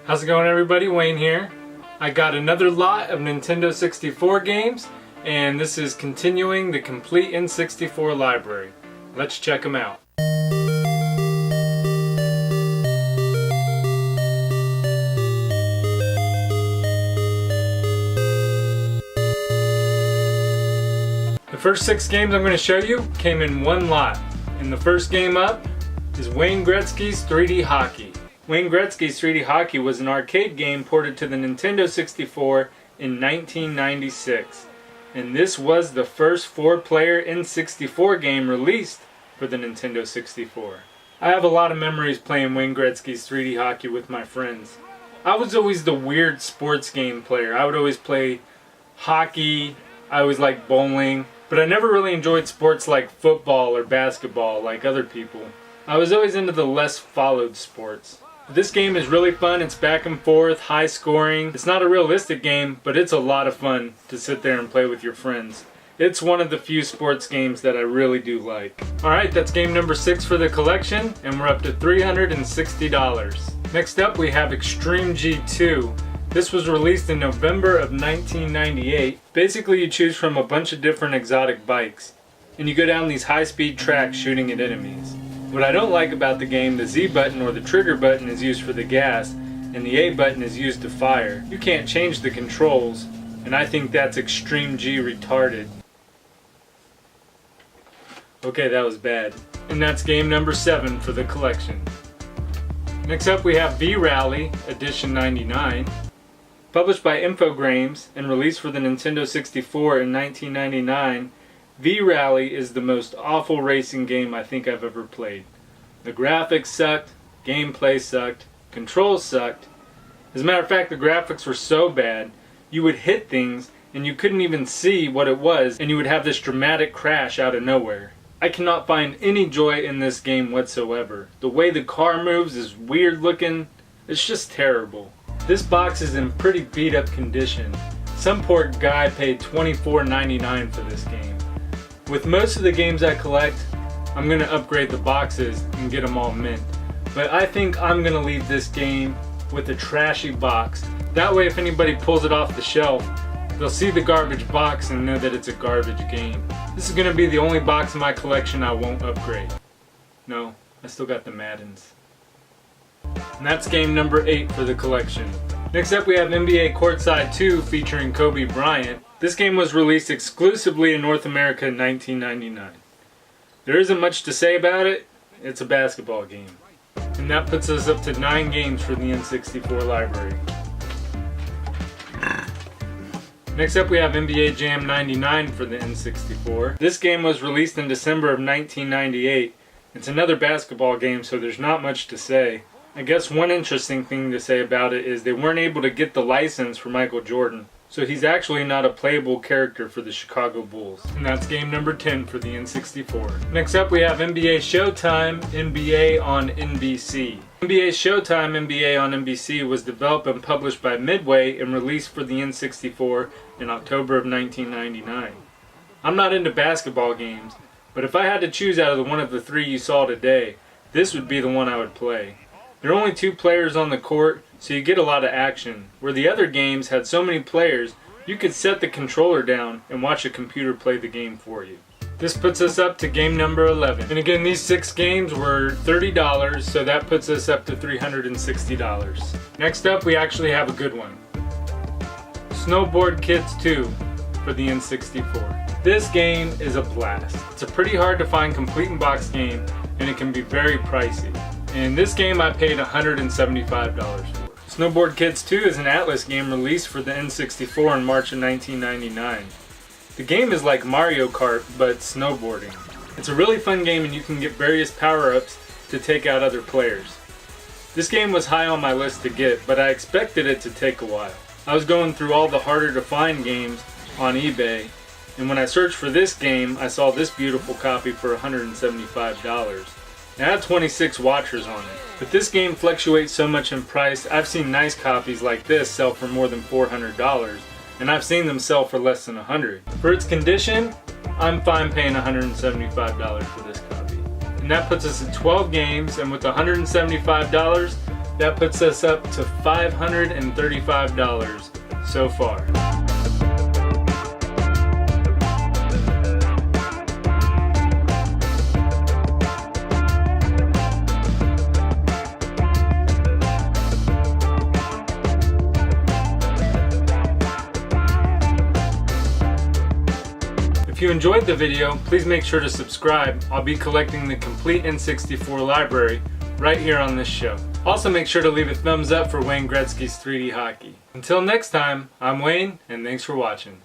How's it going, everybody? Wayne here. I got another lot of Nintendo 64 games, and this is continuing the complete N64 library. Let's check them out. The first 6 games I'm going to show you came in one lot. And the first game up is Wayne Gretzky's 3D Hockey. Wayne Gretzky's 3D Hockey was an arcade game ported to the Nintendo 64 in 1996. And this was the first 4-player N64 game released for the Nintendo 64. I have a lot of memories playing Wayne Gretzky's 3D Hockey with my friends. I was always the weird sports game player. I would always play hockey, I always liked bowling, but I never really enjoyed sports like football or basketball like other people. I was always into the less followed sports. This game is really fun. It's back and forth, high scoring. It's not a realistic game, but it's a lot of fun to sit there and play with your friends. It's one of the few sports games that I really do like. Alright, that's game number 6 for the collection, and we're up to $360. Next up we have Extreme G2. This was released in November of 1998. Basically you choose from a bunch of different exotic bikes, and you go down these high-speed tracks shooting at enemies. What I don't like about the game, the Z button or the trigger button is used for the gas, and the A button is used to fire. You can't change the controls, and I think that's Extreme G retarded. Okay, that was bad. And that's game number 7 for the collection. Next up we have V-Rally Edition 99. Published by Infogrames and released for the Nintendo 64 in 1999, V-Rally is the most awful racing game I think I've ever played. The graphics sucked, gameplay sucked, controls sucked. As a matter of fact, the graphics were so bad, you would hit things and you couldn't even see what it was, and you would have this dramatic crash out of nowhere. I cannot find any joy in this game whatsoever. The way the car moves is weird looking. It's just terrible. This box is in pretty beat up condition. Some poor guy paid $24.99 for this game. With most of the games I collect, I'm going to upgrade the boxes and get them all mint. But I think I'm going to leave this game with a trashy box. That way if anybody pulls it off the shelf, they'll see the garbage box and know that it's a garbage game. This is going to be the only box in my collection I won't upgrade. No, I still got the Maddens. And that's game number 8 for the collection. Next up we have NBA Courtside 2 featuring Kobe Bryant. This game was released exclusively in North America in 1999. There isn't much to say about it. It's a basketball game. And that puts us up to 9 games for the N64 library. Next up we have NBA Jam 99 for the N64. This game was released in December of 1998. It's another basketball game, so there's not much to say. I guess one interesting thing to say about it is they weren't able to get the license for Michael Jordan. So he's actually not a playable character for the Chicago Bulls. And that's game number 10 for the N64. Next up we have NBA Showtime NBA on NBC. NBA Showtime NBA on NBC was developed and published by Midway and released for the N64 in October of 1999. I'm not into basketball games, but if I had to choose out of one of the 3 you saw today, this would be the one I would play. There are only 2 players on the court, so you get a lot of action. Where the other games had so many players, you could set the controller down and watch a computer play the game for you. This puts us up to game number 11. And again, these 6 games were $30, so that puts us up to $360. Next up, we actually have a good one. Snowboard Kids 2 for the N64. This game is a blast. It's a pretty hard to find complete in box game, and it can be very pricey. In this game I paid $175 for. Snowboard Kids 2 is an Atlas game released for the N64 in March of 1999. The game is like Mario Kart, but snowboarding. It's a really fun game and you can get various power-ups to take out other players. This game was high on my list to get, but I expected it to take a while. I was going through all the harder to find games on eBay, and when I searched for this game, I saw this beautiful copy for $175. It had 26 watchers on it, but this game fluctuates so much in price. I've seen nice copies like this sell for more than $400, and I've seen them sell for less than $100. For its condition, I'm fine paying $175 for this copy. And that puts us at 12 games, and with $175, That puts us up to $535 so far. If you enjoyed the video, please make sure to subscribe. I'll be collecting the complete N64 library right here on this show. Also make sure to leave a thumbs up for Wayne Gretzky's 3D hockey. Until next time, I'm Wayne, and thanks for watching.